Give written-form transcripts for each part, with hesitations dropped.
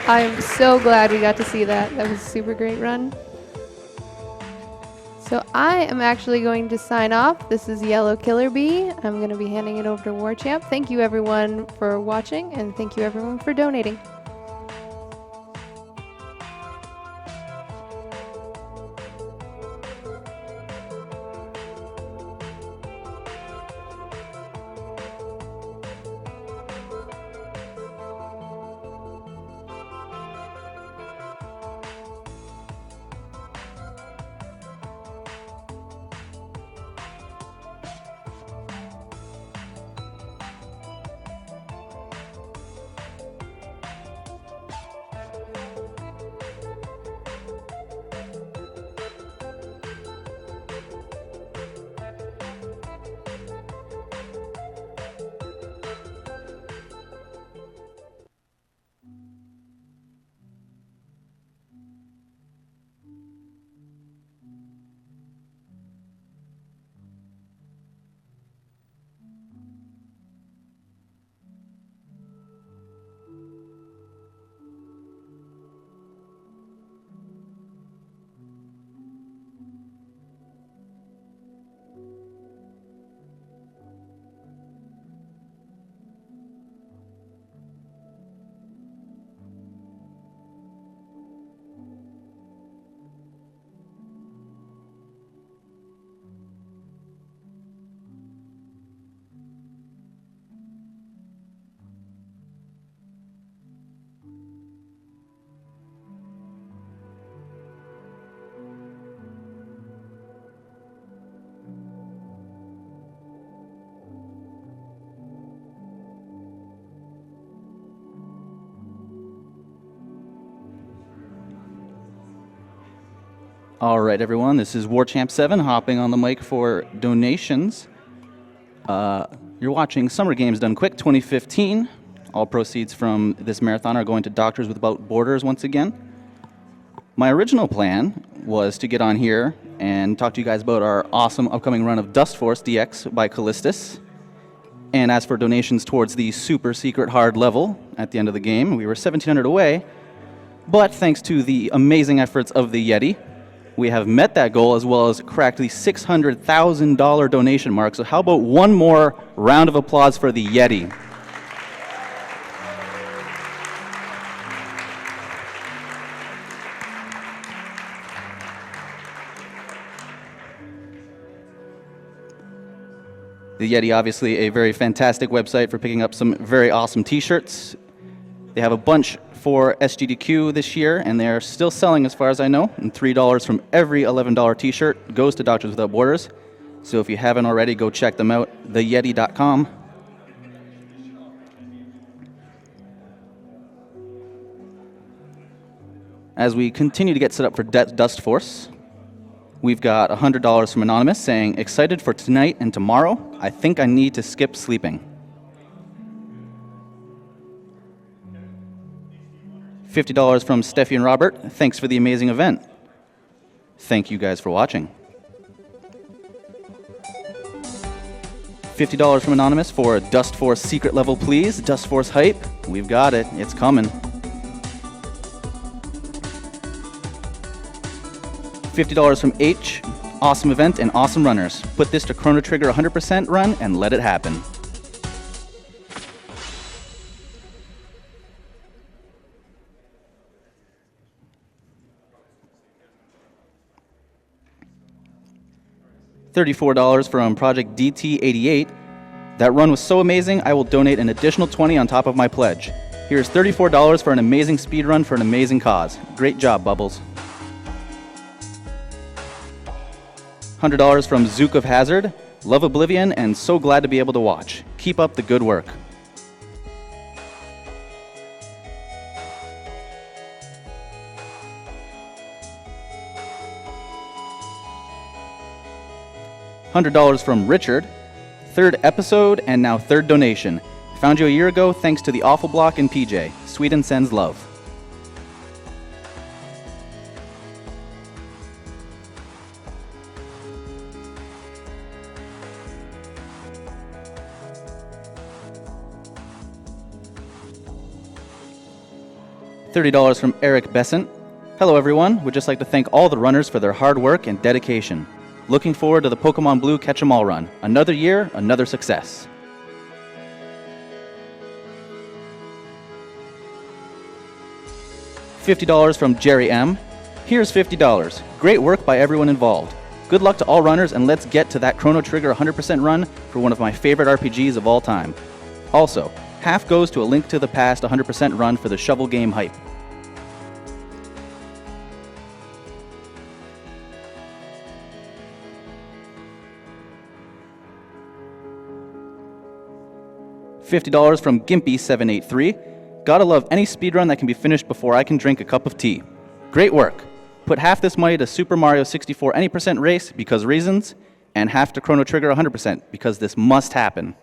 I'm so glad we got to see that. That was a super great run. So I am actually going to sign off. This is Yellow Killer Bee. I'm going to be handing it over to Warchamp. Thank you everyone for watching, and thank you everyone for donating. All right, everyone, this is Warchamp7 hopping on the mic for donations. You're watching Summer Games Done Quick 2015. All proceeds from this marathon are going to Doctors Without Borders once again. My original plan was to get on here and talk to you guys about our awesome upcoming run of Dustforce DX by Calistus. And as for donations towards the super secret hard level at the end of the game, we were 1,700 away. But thanks to the amazing efforts of the Yeti, we have met that goal as well as cracked the $600,000 donation mark. So how about one more round of applause for the Yeti? The Yeti, obviously a very fantastic website for picking up some very awesome t-shirts. They have a bunch for SGDQ this year, and they're still selling as far as I know, and $3 from every $11 t-shirt goes to Doctors Without Borders. So if you haven't already, go check them out, theyeti.com. As we continue to get set up for Dustforce, we've got $100 from Anonymous saying, excited for tonight and tomorrow. I think I need to skip sleeping. $50 from Steffi and Robert. Thanks for the amazing event. Thank you guys for watching. $50 from Anonymous for Dustforce secret level, please. Dustforce hype. We've got it. It's coming. $50 from H. Awesome event and awesome runners. Put this to Chrono Trigger 100% run and let it happen. $34 from Project DT88. That run was so amazing, I will donate an additional $20 on top of my pledge. Here's $34 for an amazing speed run for an amazing cause. Great job, Bubbles. $100 from Zook of Hazard. Love Oblivion and so glad to be able to watch. Keep up the good work. $100 from Richard. Third episode and now third donation. Found you a year ago thanks to the Awful Block and PJ. Sweden sends love. $30 from Eric Besant. Hello everyone, would just like to thank all the runners for their hard work and dedication. Looking forward to the Pokemon Blue Catch 'em All run. Another year, another success. $50 from Jerry M. Here's $50. Great work by everyone involved. Good luck to all runners, and let's get to that Chrono Trigger 100% run for one of my favorite RPGs of all time. Also, half goes to a Link to the Past 100% run for the shovel game hype. $50 from Gimpy783. Gotta love any speedrun that can be finished before I can drink a cup of tea. Great work. Put half this money to Super Mario 64 any% race because reasons, and half to Chrono Trigger 100% because this must happen.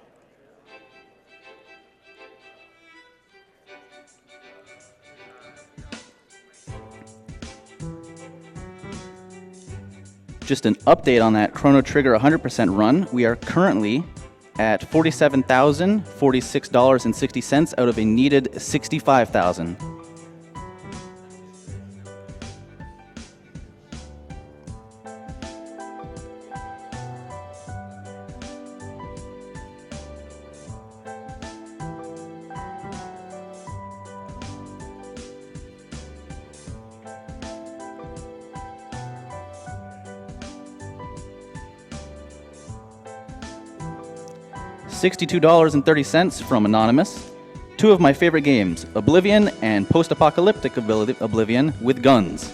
Just an update on that Chrono Trigger 100% run. We are currently at $47,046.60 out of a needed $65,000. $62.30 from Anonymous. Two of my favorite games, Oblivion and post-apocalyptic Oblivion with guns.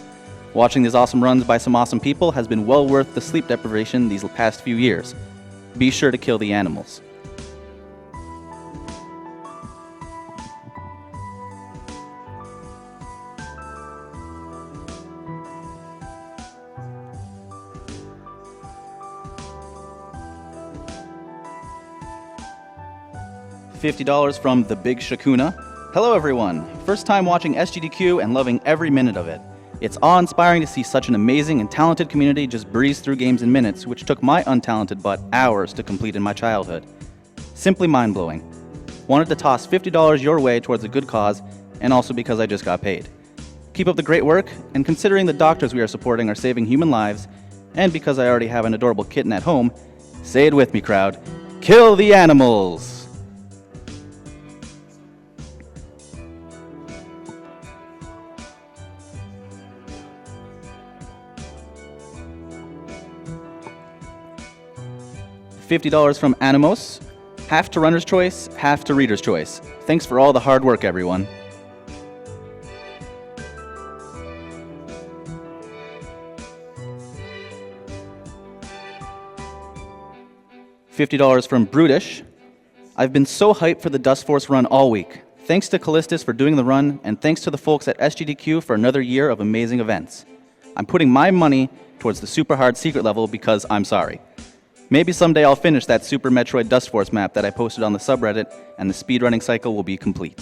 Watching these awesome runs by some awesome people has been well worth the sleep deprivation these past few years. Be sure to kill the animals. $50 from The Big Shakuna. Hello everyone. First time watching SGDQ and loving every minute of it. It's awe-inspiring to see such an amazing and talented community just breeze through games in minutes, which took my untalented butt hours to complete in my childhood. Simply mind-blowing. Wanted to toss $50 your way towards a good cause, and also because I just got paid. Keep up the great work, and considering the doctors we are supporting are saving human lives, and because I already have an adorable kitten at home, say it with me, crowd. Kill the animals! $50 from Animos. Half to Runner's Choice, half to Reader's Choice. Thanks for all the hard work, everyone. $50 from Brutish. I've been so hyped for the Dustforce run all week. Thanks to Calistus for doing the run, and thanks to the folks at SGDQ for another year of amazing events. I'm putting my money towards the super hard secret level because I'm sorry. Maybe someday I'll finish that Super Metroid Dustforce map that I posted on the subreddit, and the speedrunning cycle will be complete.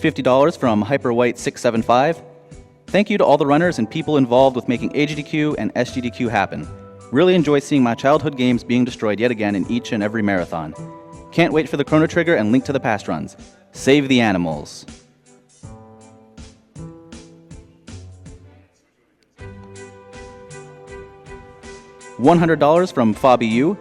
$50 from HyperWhite675. Thank you to all the runners and people involved with making AGDQ and SGDQ happen. Really enjoy seeing my childhood games being destroyed yet again in each and every marathon. Can't wait for the Chrono Trigger and Link to the Past runs. Save the animals. $100 from Fabi U.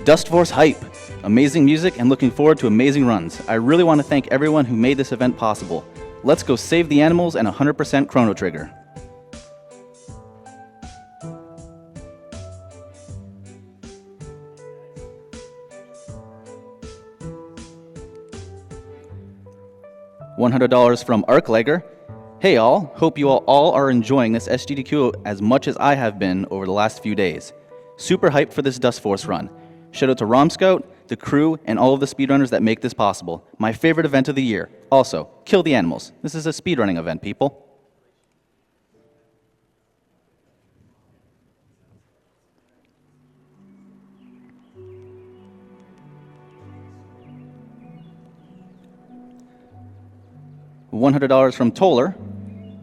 Dustforce hype. Amazing music and looking forward to amazing runs. I really want to thank everyone who made this event possible. Let's go save the animals and 100% Chrono Trigger. $100 from Arclegger. Hey all, hope you all are enjoying this SGDQ as much as I have been over the last few days. Super hyped for this Dustforce run. Shout out to RomScout, the crew, and all of the speedrunners that make this possible. My favorite event of the year. Also, kill the animals. This is a speedrunning event, people. $100 from Toller.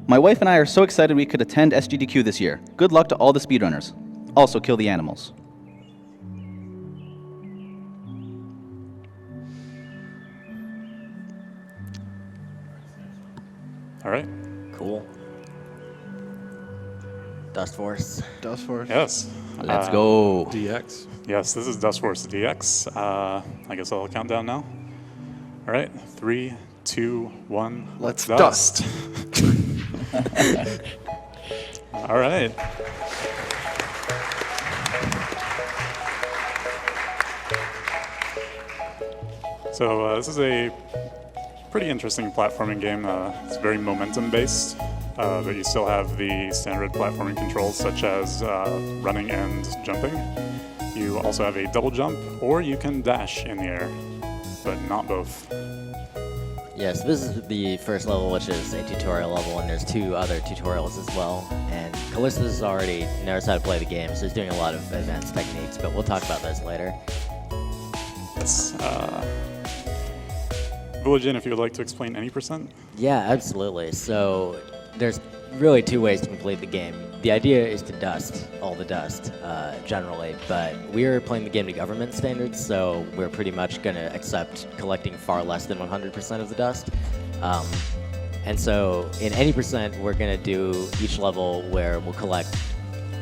My wife and I are so excited we could attend SGDQ this year. Good luck to all the speedrunners. Also, kill the animals. All right. Cool. Dustforce. Dustforce. Yes. Let's go. DX. Yes, this is Dustforce DX. I guess I'll count down now. All right. 3, 2, 1. Let's dust. All right. So this is a pretty interesting platforming game. It's very momentum-based, but you still have the standard platforming controls such as running and jumping. You also have a double jump, or you can dash in the air, but not both. Yes, this is the first level, which is a tutorial level, and there's 2 other tutorials as well. And Calistus already knows how to play the game, so he's doing a lot of advanced techniques, but we'll talk about those later. Yes. Villagen, if you would like to explain any %. Yeah, absolutely. So there's really 2 ways to complete the game. The idea is to dust all the dust, generally, but we're playing the game to government standards, so we're pretty much going to accept collecting far less than 100% of the dust. And so in any %, we're going to do each level where we'll collect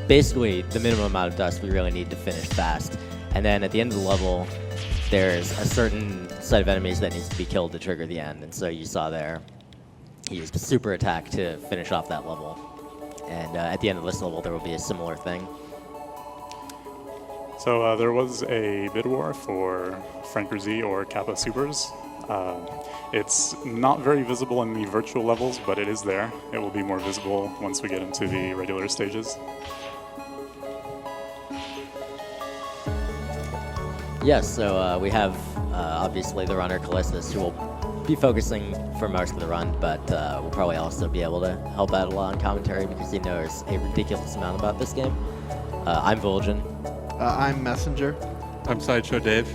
basically the minimum amount of dust we really need to finish fast. And then at the end of the level, there's a certain set of enemies that needs to be killed to trigger the end. And so you saw there, he used a super attack to finish off that level. And at the end of this level, there will be a similar thing. So there was a bid war for Franker Z or Kappa Supers. It's not very visible in the virtual levels, but it is there. It will be more visible once we get into the regular stages. Yes, so we have obviously the runner Calistus, who will be focusing for most of the run, but will probably also be able to help out a lot on commentary because he knows a ridiculous amount about this game. I'm Villagen. I'm Messenger. I'm Sideshow Dave,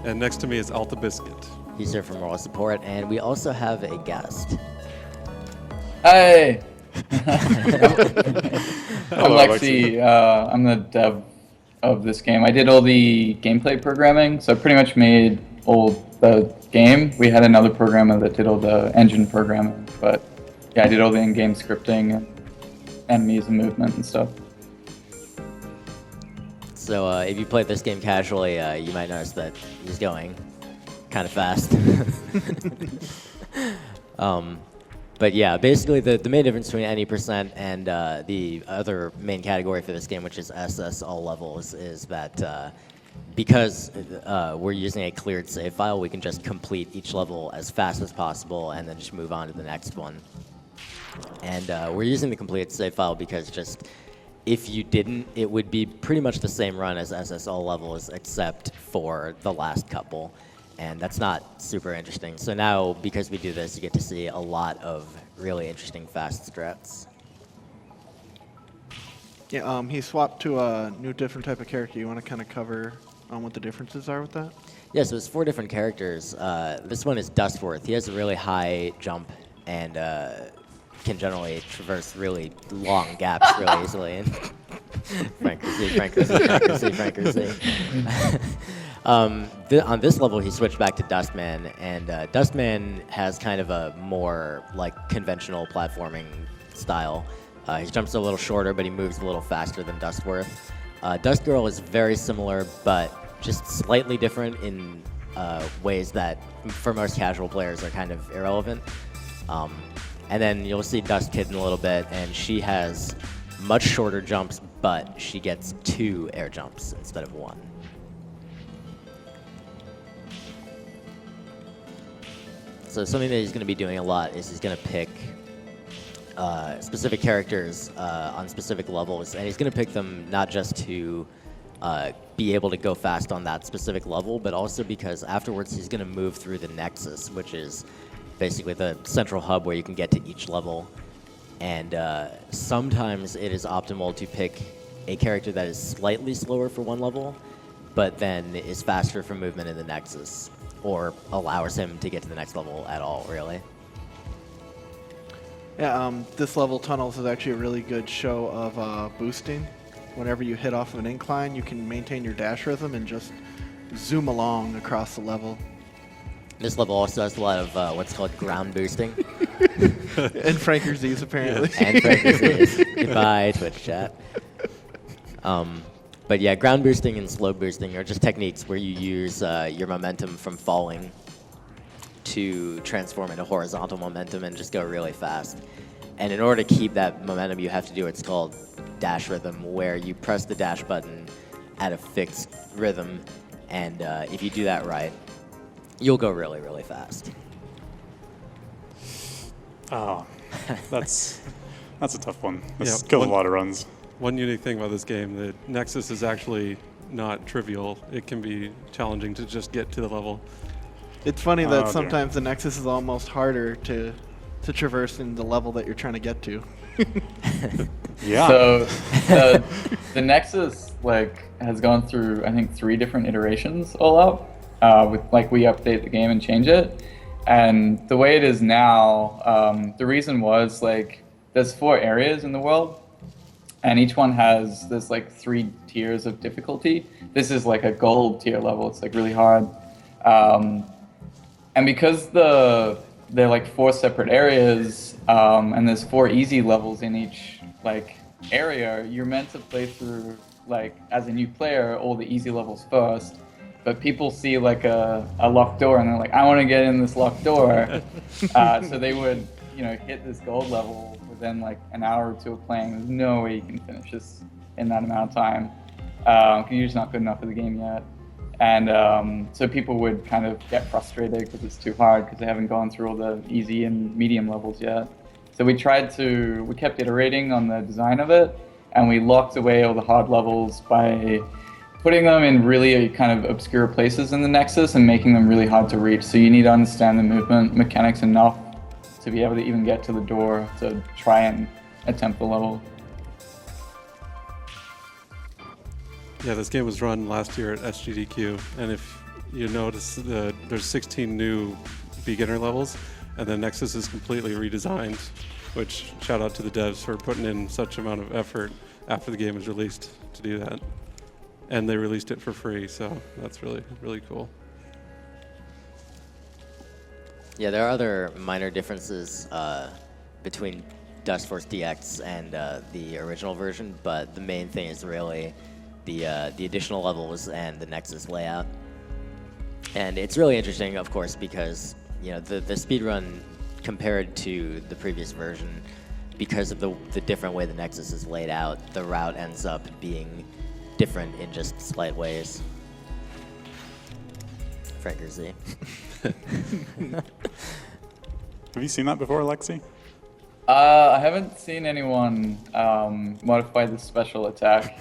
and next to me is Alta Biscuit. He's here for moral support, and we also have a guest. Hi! Hello, I'm Lexi. I'm the dev of this game. I did all the gameplay programming, so I pretty much made the game. We had another programmer that did all the engine programming, but yeah, I did all the in-game scripting and enemies and movement and stuff. So if you played this game casually, you might notice that he's going kind of fast. But yeah, basically the main difference between any % and the other main category for this game, which is SS all levels, is that because we're using a cleared save file, we can just complete each level as fast as possible and then just move on to the next one. And we're using the completed save file because just if you didn't, it would be pretty much the same run as SS all levels except for the last couple. And that's not super interesting. So now, because we do this, you get to see a lot of really interesting fast strats. Yeah, he swapped to a new different type of character. You want to kind of cover what the differences are with that? Yeah, so it's 4 different characters. This one is Dustforth. He has a really high jump and can generally traverse really long gaps really easily. Franker Z. On this level, he switched back to Dustman, and Dustman has kind of a more like conventional platforming style. His jump's a little shorter, but he moves a little faster than Dustworth. Dustgirl is very similar, but just slightly different in ways that, for most casual players, are kind of irrelevant. And then you'll see Dust Kid in a little bit, and she has much shorter jumps, but she gets 2 air jumps instead of 1. So something that he's going to be doing a lot is he's going to pick specific characters on specific levels, and he's going to pick them not just to be able to go fast on that specific level, but also because afterwards he's going to move through the Nexus, which is basically the central hub where you can get to each level. And sometimes it is optimal to pick a character that is slightly slower for one level, but then is faster for movement in the Nexus, or allows him to get to the next level at all, really. Yeah, this level tunnels is actually a really good show of boosting. Whenever you hit off of an incline, you can maintain your dash rhythm and just zoom along across the level. This level also has a lot of what's called ground boosting, And Franker Z's apparently. And Frank goodbye, Twitch chat. But yeah, ground boosting and slow boosting are just techniques where you use your momentum from falling to transform into horizontal momentum and just go really fast. And in order to keep that momentum, you have to do what's called dash rhythm, where you press the dash button at a fixed rhythm, and if you do that right, you'll go really, really fast. Oh, that's a tough one. This Yeah, kills a lot of runs. One unique thing about this game, the Nexus is actually not trivial. It can be challenging to just get to the level. It's funny Oh, that dear. sometimes the Nexus is almost harder to traverse in the level that you're trying to get to. Yeah. So the Nexus has gone through, I think, 3 different iterations all up. With we update the game and change it. And the way it is now, the reason was there's 4 areas in the world, and each one has this 3 tiers of difficulty. This is a gold tier level. It's really hard. And because they're 4 separate areas, and there's 4 easy levels in each area, you're meant to play through as a new player all the easy levels first. But people see a locked door and they're like, I want to get in this locked door. So they would hit this gold level within an hour or 2 of playing. There's no way you can finish this in that amount of time, because you're just not good enough for the game yet. And so people would kind of get frustrated because it's too hard because they haven't gone through all the easy and medium levels yet. So we kept iterating on the design of it, and we locked away all the hard levels by putting them in really kind of obscure places in the Nexus and making them really hard to reach. So you need to understand the movement mechanics enough to be able to even get to the door to try and attempt the level. Yeah, this game was run last year at SGDQ, and if you notice, there's 16 new beginner levels, and the Nexus is completely redesigned, which shout out to the devs for putting in such amount of effort after the game was released to do that. And they released it for free, so that's really, really cool. Yeah, there are other minor differences between Dustforce DX and the original version, but the main thing is really the additional levels and the Nexus layout. And it's really interesting, of course, because the speedrun compared to the previous version, because of the different way the Nexus is laid out, the route ends up being different in just slight ways. Franker Z. Have you seen that before, Lexi? I haven't seen anyone modify the special attack.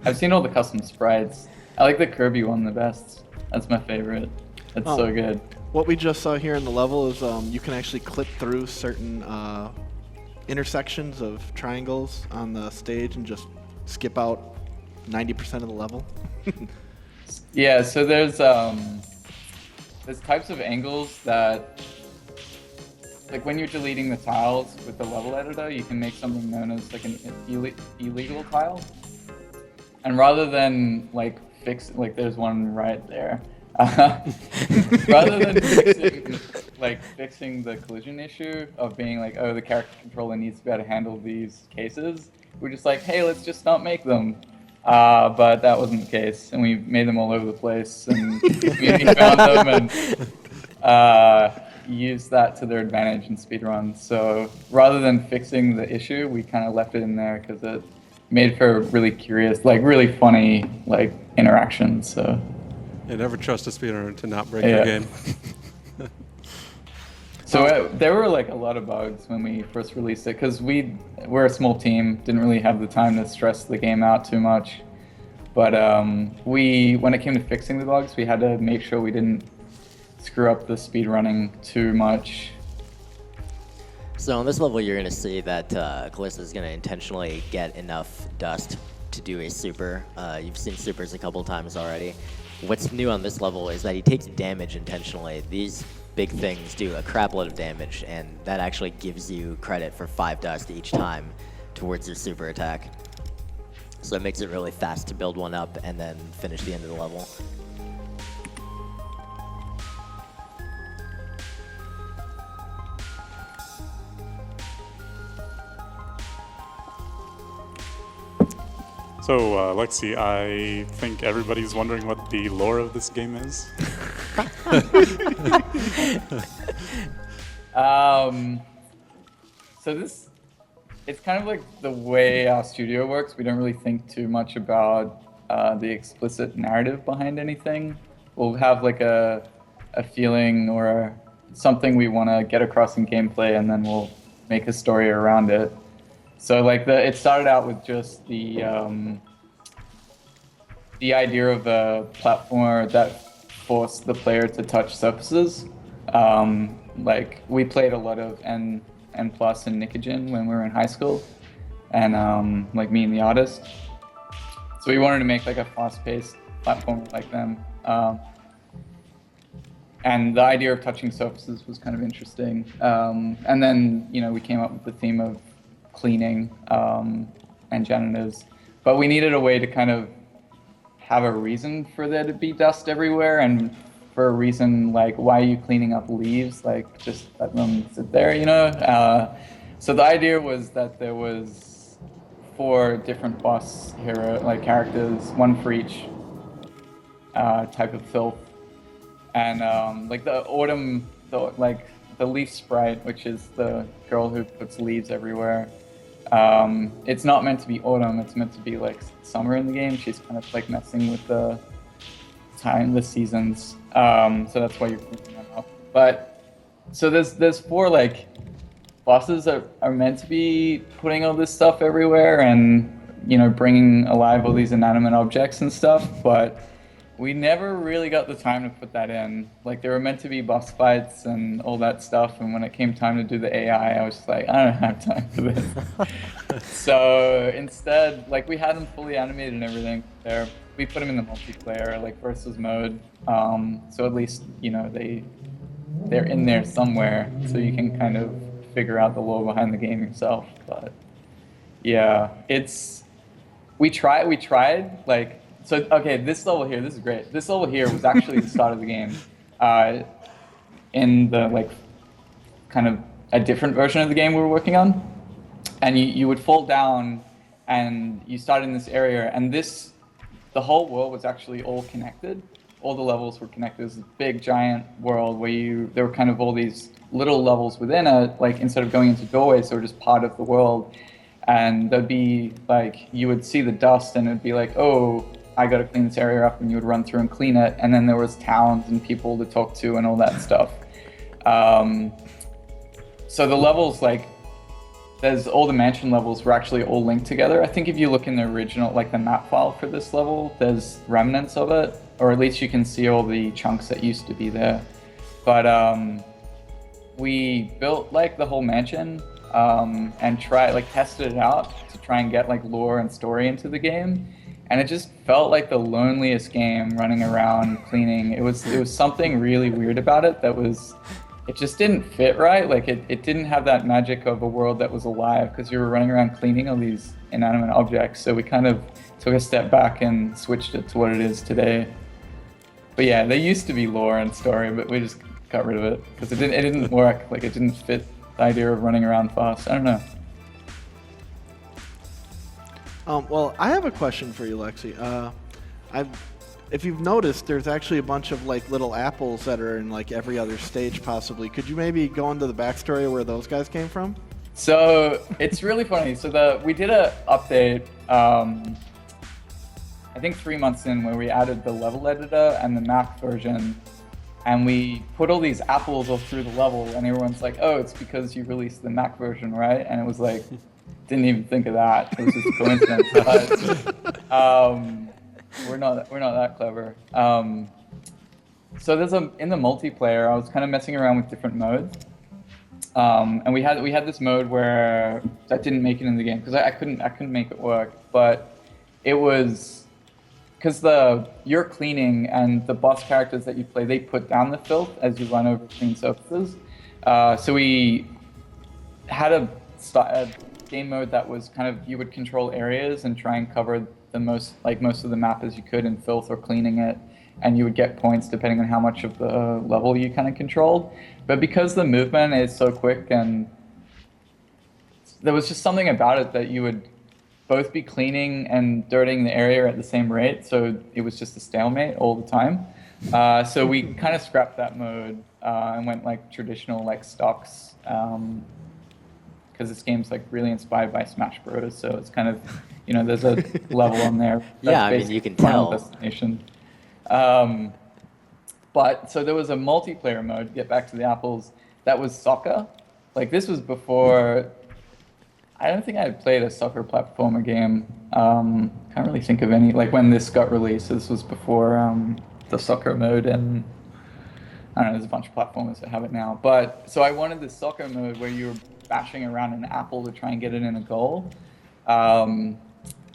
I've seen all the custom sprites. I like the Kirby one the best. That's my favorite. It's so good. What we just saw here in the level is you can actually clip through certain intersections of triangles on the stage and just skip out 90% of the level. Yeah, so there's types of angles that, when you're deleting the tiles with the level editor, you can make something known as an illegal tile. And rather than there's one right there. Rather than fixing the collision issue of being oh, the character controller needs to be able to handle these cases, we're just hey, let's just not make them. But that wasn't the case, and we made them all over the place, and we found them and used that to their advantage in speedruns. So rather than fixing the issue, we kind of left it in there because it made for really curious, really funny, interactions. So. And never trust a speedrunner to not break your game. So there were a lot of bugs when we first released it because we're a small team, didn't really have the time to stress the game out too much. But when it came to fixing the bugs, we had to make sure we didn't screw up the speed running too much. So on this level, you're going to see that Calistus is going to intentionally get enough dust to do a super. You've seen supers a couple times already. What's new on this level is that he takes damage intentionally. These big things do a crap load of damage, and that actually gives you credit for 5 dust each time towards your super attack. So it makes it really fast to build one up and then finish the end of the level. So, Lexi, I think everybody's wondering what the lore of this game is. So it's kind of like the way our studio works. We don't really think too much about the explicit narrative behind anything. We'll have like a feeling or something we want to get across in gameplay, and then we'll make a story around it. So like it started out with just the idea of a platformer that forced the player to touch surfaces. Like we played a lot of N+ and Nicogen when we were in high school, and like me and the artist. So we wanted to make like a fast-paced platformer like them. And the idea of touching surfaces was kind of interesting. And then, we came up with the theme of cleaning and janitors. But we needed a way to kind of have a reason for there to be dust everywhere, and for a reason like, why are you cleaning up leaves? Like, just let them sit there, So the idea was that there was 4 different boss hero characters, one for each type of filth. And like the autumn, the leaf sprite, which is the girl who puts leaves everywhere. It's not meant to be autumn. It's meant to be like summer in the game. She's kind of like messing with the seasons. So that's why you're cleaning them up. But so there's 4 bosses that are meant to be putting all this stuff everywhere and bringing alive all these inanimate objects and stuff. But we never really got the time to put that in. Like, there were meant to be boss fights and all that stuff, and when it came time to do the AI, I was just like, I don't have time for this. So instead, we had them fully animated and everything there. We put them in the multiplayer, versus mode. So at least, they're in there somewhere, so you can kind of figure out the lore behind the game yourself. But yeah, we tried, so, okay, this level here, this is great. This level here was actually the start of the game. In the, kind of a different version of the game we were working on. And you would fall down, and you start in this area, and the whole world was actually all connected. All the levels were connected. It was a big, giant world where there were kind of all these little levels within it, instead of going into doorways, they were just part of the world. And there'd be, you would see the dust, and it'd be like, oh, I got to clean this area up, and you would run through and clean it. And then there was towns and people to talk to and all that stuff. So the levels, there's all the mansion levels were actually all linked together. I think if you look in the original, the map file for this level, there's remnants of it, or at least you can see all the chunks that used to be there. But we built the whole mansion and tested it out to try and get lore and story into the game. And it just felt like the loneliest game running around cleaning. It was something really weird about it it just didn't fit right. It didn't have that magic of a world that was alive, because you were running around cleaning all these inanimate objects. So we kind of took a step back and switched it to what it is today. But yeah, there used to be lore and story, but we just got rid of it because it didn't work. It didn't fit the idea of running around fast. I don't know. Well, I have a question for you, Lexi. If you've noticed, there's actually a bunch of little apples that are in every other stage, possibly. Could you maybe go into the backstory of where those guys came from? So it's really funny. So we did an update, I think 3 months in, where we added the level editor and the Mac version, and we put all these apples all through the level, and everyone's like, "Oh, it's because you released the Mac version, right?" And it was like, didn't even think of that. It was just a coincidence. But, we're not that clever. So in the multiplayer, I was kind of messing around with different modes, and we had this mode where that didn't make it in the game because I couldn't make it work. But it was because you're cleaning, and the boss characters that you play, they put down the filth as you run over clean surfaces. So we had a game mode that was kind of, you would control areas and try and cover most of the map as you could in filth or cleaning it, and you would get points depending on how much of the level you kind of controlled. But because the movement is so quick, and there was just something about it that you would both be cleaning and dirting the area at the same rate, so it was just a stalemate all the time. So we kind of scrapped that mode and went like traditional like stocks, because this game's like really inspired by Smash Bros. So it's kind of, you know, there's a level on there. Yeah, I mean, you can Final tell. Destination. But so there was a multiplayer mode, to get back to the apples, that was soccer. Like this was before, I don't think I had played a soccer platformer game. Can't really think of any, like when this got released, this was before the soccer mode, and I don't know, there's a bunch of platformers that have it now. But so I wanted this soccer mode where you were bashing around an apple to try and get it in a goal. And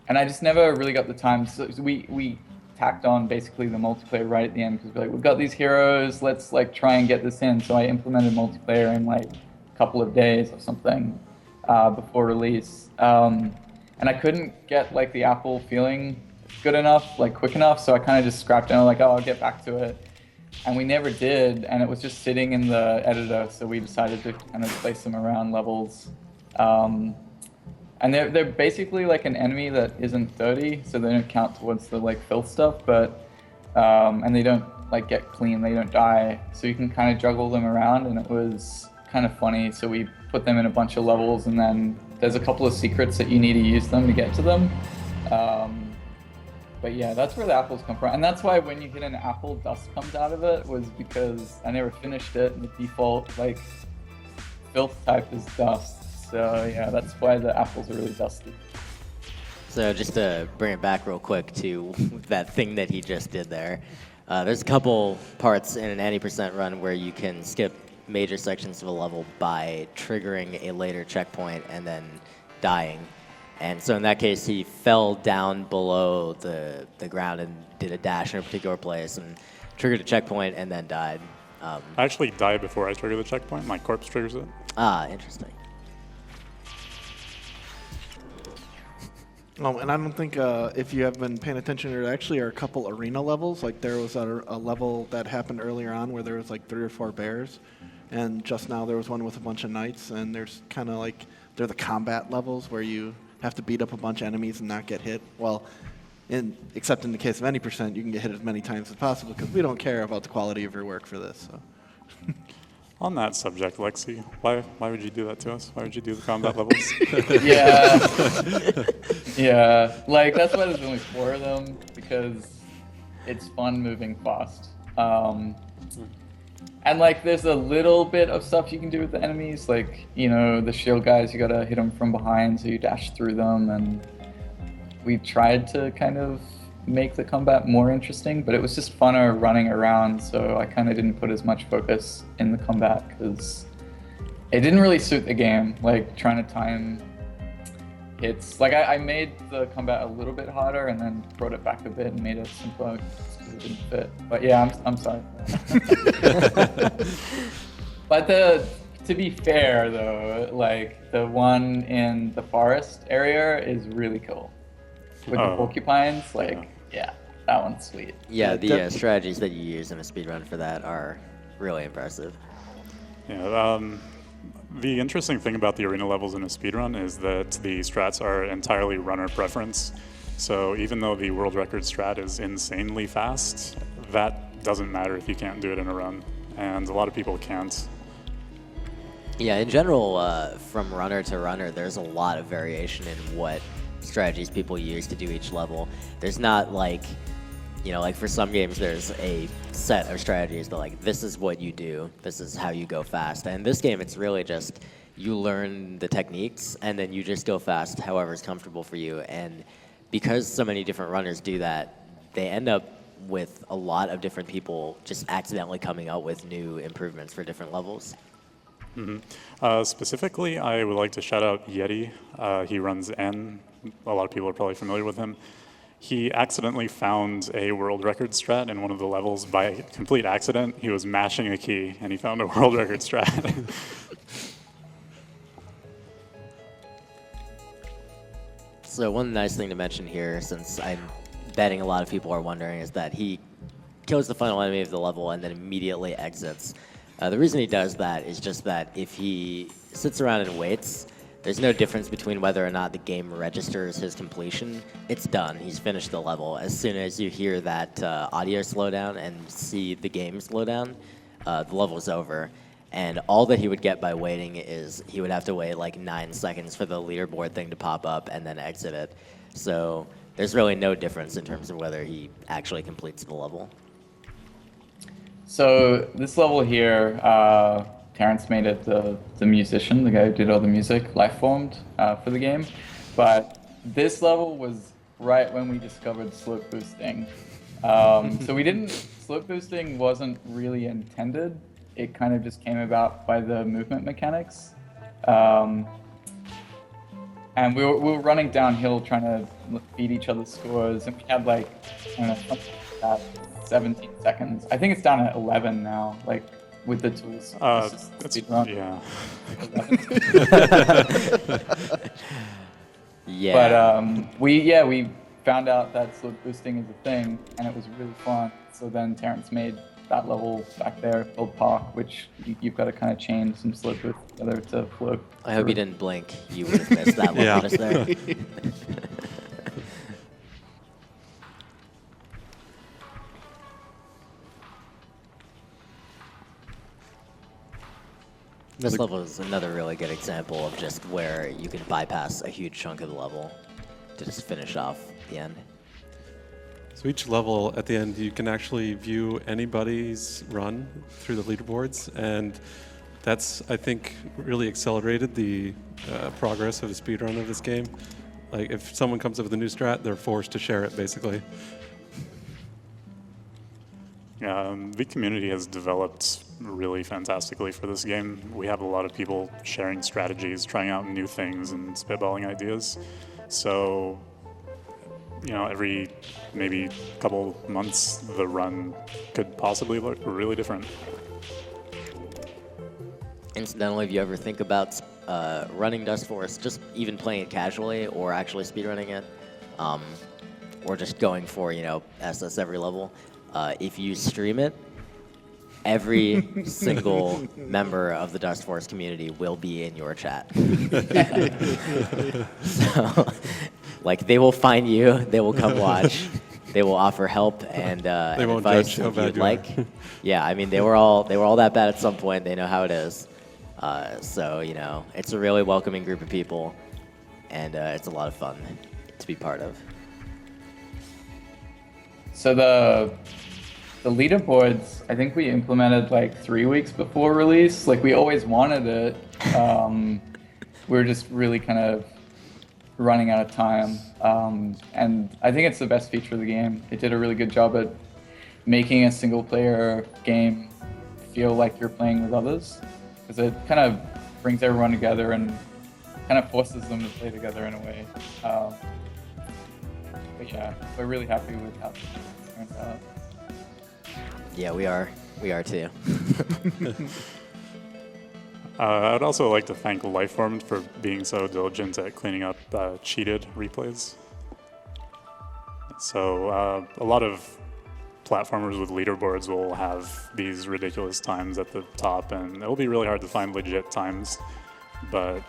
I just never really got the time. So we tacked on basically the multiplayer right at the end, because we're like, we've got these heroes, let's like try and get this in. So I implemented multiplayer in like a couple of days or something before release. And I couldn't get like the apple feeling good enough, like quick enough, so I kind of just scrapped it and like, oh, I'll get back to it. And we never did, and it was just sitting in the editor, so we decided to kind of place them around levels. And they're basically like an enemy that isn't dirty, so they don't count towards the like filth stuff, but and they don't like get clean, they don't die, so you can kind of juggle them around, and it was kind of funny. So we put them in a bunch of levels, and then there's a couple of secrets that you need to use them to get to them. But yeah, that's where the apples come from, and that's why when you hit an apple, dust comes out of it, was because I never finished it, and the default like filth type is dust. So yeah, that's why the apples are really dusty. So just to bring it back real quick to that thing that he just did there, there's a couple parts in an 90% run where you can skip major sections of a level by triggering a later checkpoint and then dying. And so in that case, he fell down below the ground and did a dash in a particular place and triggered a checkpoint and then died. I actually die before I trigger the checkpoint. My corpse triggers it. Ah, interesting. And I don't think if you have been paying attention, there actually are a couple arena levels. Like there was a level that happened earlier on where there was like 3 or 4 bears, and just now there was one with a bunch of knights. And there's kind of like they're the combat levels where you have to beat up a bunch of enemies and not get hit. Well, except in the case of any percent, you can get hit as many times as possible, because we don't care about the quality of your work for this. So. On that subject, Lexi, why would you do that to us? Why would you do the combat levels? Yeah, like that's why there's only 4 of them, because it's fun moving fast. And like there's a little bit of stuff you can do with the enemies, like, you know, the shield guys, you gotta hit them from behind so you dash through them, and we tried to kind of make the combat more interesting, but it was just funner running around, so I kind of didn't put as much focus in the combat, because it didn't really suit the game, like trying to time hits. Like I made the combat a little bit harder and then brought it back a bit and made it simpler because it didn't fit. But yeah, I'm sorry. But to be fair though, like the one in the forest area is really cool. With the porcupines, like, yeah, that one's sweet. Yeah, the strategies that you use in a speedrun for that are really impressive. Yeah, the interesting thing about the arena levels in a speedrun is that the strats are entirely runner preference. So even though the world record strat is insanely fast, that doesn't matter if you can't do it in a run. And a lot of people can't. Yeah, in general, from runner to runner, there's a lot of variation in what strategies people use to do each level. There's not like, you know, like for some games there's a set of strategies that like, this is what you do, this is how you go fast. And in this game it's really just, you learn the techniques and then you just go fast however is comfortable for you. And because so many different runners do that, they end up with a lot of different people just accidentally coming up with new improvements for different levels. Mm-hmm. Specifically, I would like to shout out Yeti. He runs N. A lot of people are probably familiar with him. He accidentally found a world record strat in one of the levels by complete accident. He was mashing a key, and he found a world record strat. So one nice thing to mention here, since I'm betting a lot of people are wondering, is that he kills the final enemy of the level and then immediately exits. The reason he does that is just that if he sits around and waits, There's no difference between whether or not the game registers his completion. It's done. He's finished the level. As soon as you hear that audio slow down and see the game slow down, the level's over. And all that he would get by waiting is he would have to wait like 9 seconds for the leaderboard thing to pop up and then exit it. So there's really no difference in terms of whether he actually completes the level. So this level here, Terrence made it the musician, the guy who did all the music, life-formed for the game. But this level was right when we discovered slope boosting. So we didn't, slope boosting wasn't really intended. It kind of just came about by the movement mechanics. And we were running downhill trying to beat each other's scores, and we had like, I don't know, something like that, 17 seconds. I think it's down at 11 now, like with the tools. Yeah. Yeah. But we found out that slope boosting is a thing, and it was really fun. So then Terrence made that level back there called Park, which you've got to kind of chain some slope boosts together to float. I hope you didn't blink. You would have missed that level just there. This level is another really good example of just where you can bypass a huge chunk of the level to just finish off the end. So each level at the end, you can actually view anybody's run through the leaderboards, and that's, I think, really accelerated the progress of the speedrun of this game. Like, if someone comes up with a new strat, they're forced to share it, basically. Yeah, the community has developed really fantastically for this game. We have a lot of people sharing strategies, trying out new things, and spitballing ideas. So, you know, every maybe couple months, the run could possibly look really different. Incidentally, if you ever think about running Dustforce, just even playing it casually or actually speedrunning it, or just going for, you know, SS every level, if you stream it, every single member of the Dustforce community will be in your chat. So, like, they will find you, they will come watch, they will offer help and advice if you'd like. Yeah, I mean, they were all that bad at some point. They know how it is. So, you know, it's a really welcoming group of people, and it's a lot of fun to be part of. So the leaderboards, I think we implemented like 3 weeks before release. Like, we always wanted it. We were just really kind of running out of time. And I think it's the best feature of the game. It did a really good job at making a single player game feel like you're playing with others, because it kind of brings everyone together and kind of forces them to play together in a way. But yeah, we're really happy with how it turns out. Yeah, we are. We are too. I would also like to thank Lifeformed for being so diligent at cleaning up cheated replays. So a lot of platformers with leaderboards will have these ridiculous times at the top, and it'll be really hard to find legit times. But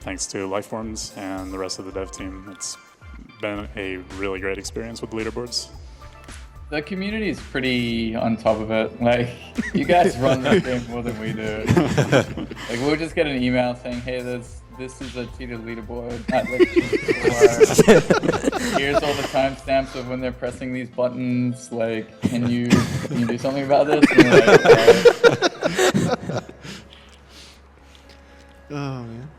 thanks to Lifeforms and the rest of the dev team, it's been a really great experience with leaderboards. The community is pretty on top of it. Like, you guys run the game more than we do. Like, we'll just get an email saying, "Hey, this is a cheated leaderboard. Here's all the timestamps of when they're pressing these buttons. Like, can you do something about this?" And we're like, "Alright." Oh man.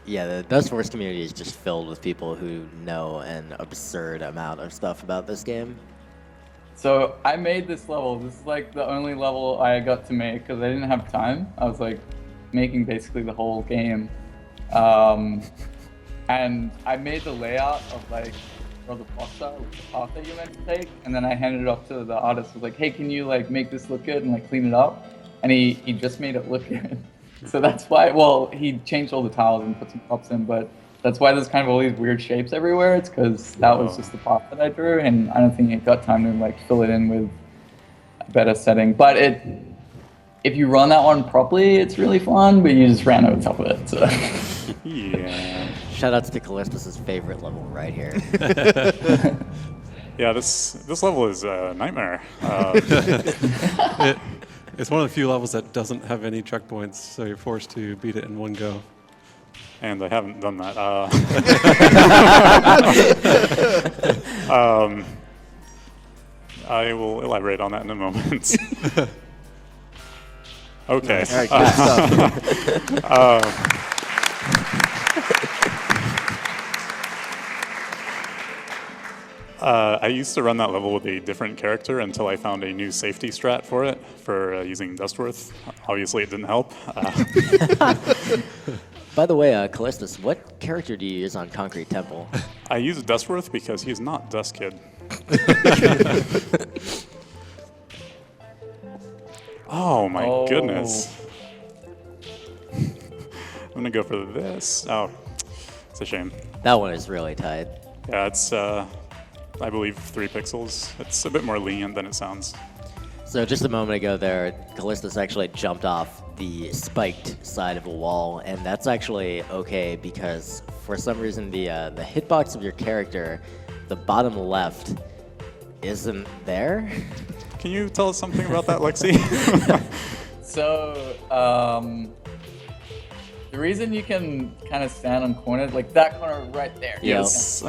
Yeah, the Dustforce community is just filled with people who know an absurd amount of stuff about this game. So I made this level. This is like the only level I got to make because I didn't have time. I was like making basically the whole game. And I made the layout of like where the blocks are, the path that you're meant to take, and then I handed it off to the artist. I was like, "Hey, can you like make this look good and like clean it up?" And he just made it look good. So that's why, well, he changed all the tiles and put some props in, but that's why there's kind of all these weird shapes everywhere. It's because that was just the path that I drew, and I don't think it got time to like fill it in with a better setting. But if you run that one properly, it's really fun, but you just ran over top of it. So. Yeah. Shoutouts to Calistus' favorite level right here. Yeah, this level is a nightmare. It's one of the few levels that doesn't have any checkpoints, so you're forced to beat it in one go. And I haven't done that. I will elaborate on that in a moment. Okay. All right, good stuff. I used to run that level with a different character until I found a new safety strat for it, for using Dustforce. Obviously, it didn't help. By the way, Calistus, what character do you use on Concrete Temple? I use Dustworth because he's not Dust Kid. Oh my goodness. I'm gonna go for this. Oh, it's a shame. That one is really tight. Yeah, it's I believe 3 pixels. It's a bit more lenient than it sounds. So just a moment ago there, Calistus actually jumped off the spiked side of a wall, and that's actually okay because for some reason the hitbox of your character, the bottom left, isn't there. Can you tell us something about that, Lexi? So, the reason you can kind of stand on corners, like that corner right there. Yes.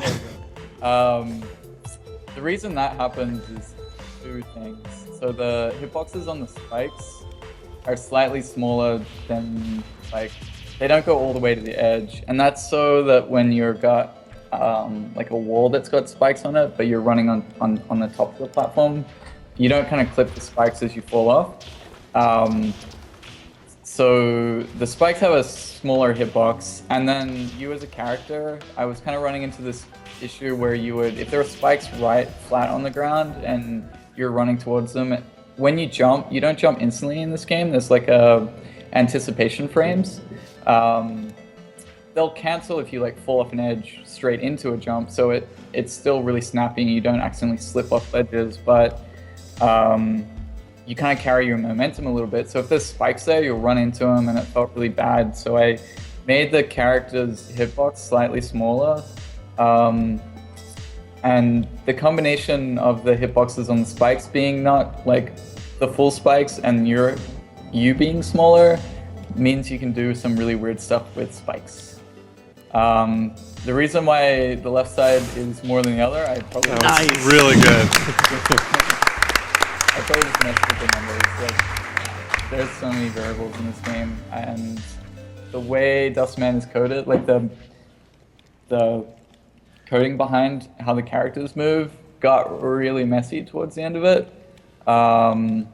The reason that happens is 2 things. So the hitboxes on the spikes are slightly smaller than, like, they don't go all the way to the edge. And that's so that when you've got like a wall that's got spikes on it, but you're running on the top of the platform, you don't kind of clip the spikes as you fall off. So the spikes have a smaller hitbox, and then you as a character, I was kind of running into this issue where you would, if there were spikes right flat on the ground and you're running towards them, when you jump, you don't jump instantly in this game. There's like anticipation frames. They'll cancel if you like fall off an edge straight into a jump, so it's still really snappy and you don't accidentally slip off ledges, but you kind of carry your momentum a little bit. So if there's spikes there, you'll run into them, and it felt really bad. So I made the character's hitbox slightly smaller. And the combination of the hitboxes on the spikes being not like the full spikes and you being smaller means you can do some really weird stuff with spikes. The reason why the left side is more than the other, I probably Really good. I probably just messed with the numbers. Like, there's so many variables in this game, and the way Dustman is coded, like the coding behind how the characters move, got really messy towards the end of it. And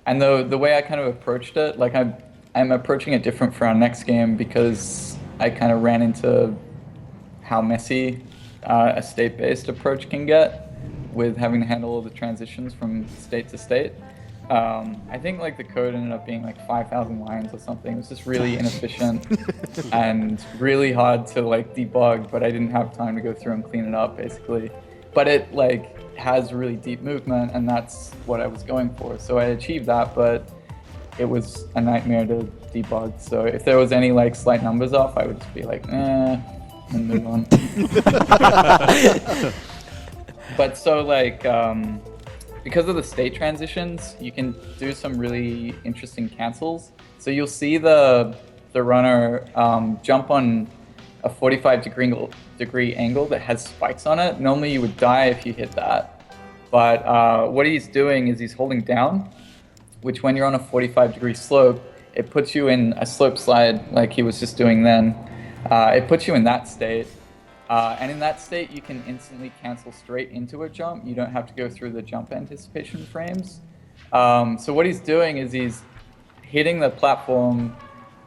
the way I kind of approached it, like I'm approaching it different for our next game because I kind of ran into how messy a state-based approach can get with having to handle all the transitions from state to state. I think like the code ended up being like 5,000 lines or something. It was just really inefficient and really hard to like debug, but I didn't have time to go through and clean it up basically. But it like has really deep movement, and that's what I was going for. So I achieved that, but it was a nightmare to debug. So if there was any like slight numbers off, I would just be like, and move on. But so like, because of the state transitions, you can do some really interesting cancels. So you'll see the runner jump on a 45-degree angle that has spikes on it. Normally you would die if you hit that. But what he's doing is he's holding down, which when you're on a 45-degree slope, it puts you in a slope slide like he was just doing then. It puts you in that state. And in that state, you can instantly cancel straight into a jump. You don't have to go through the jump anticipation frames. So what he's doing is he's hitting the platform,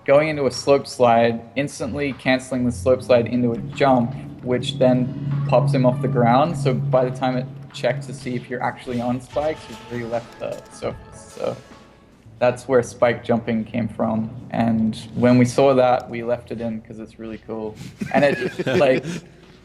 going into a slope slide, instantly canceling the slope slide into a jump, which then pops him off the ground. So by the time it checks to see if you're actually on spikes, you've already left the surface. So that's where spike jumping came from. And when we saw that, we left it in because it's really cool. And it like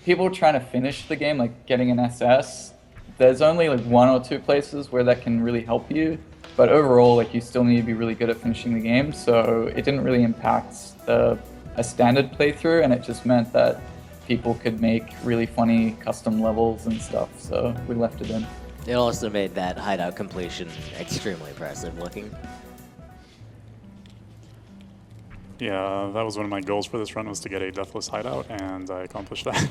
people trying to finish the game, like getting an SS, there's only like 1 or 2 places where that can really help you. But overall, like you still need to be really good at finishing the game. So it didn't really impact the a standard playthrough, and it just meant that people could make really funny custom levels and stuff, so we left it in. It also made that hideout completion extremely impressive looking. Yeah, that was one of my goals for this run, was to get a deathless hideout, and I accomplished that.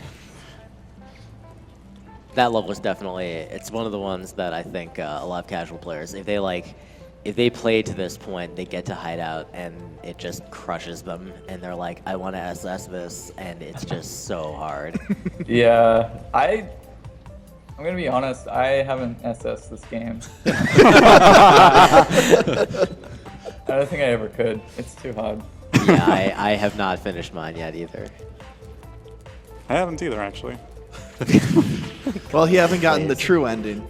That level is definitely, it's one of the ones that I think a lot of casual players, if they play to this point, they get to hideout and it just crushes them, and they're like, I want to SS this, and it's just so hard. Yeah, I'm gonna be honest, I haven't SS this game. I don't think I ever could. It's too hard. Yeah, I have not finished mine yet either. I haven't either, actually. Well, he hasn't gotten the Please. true ending.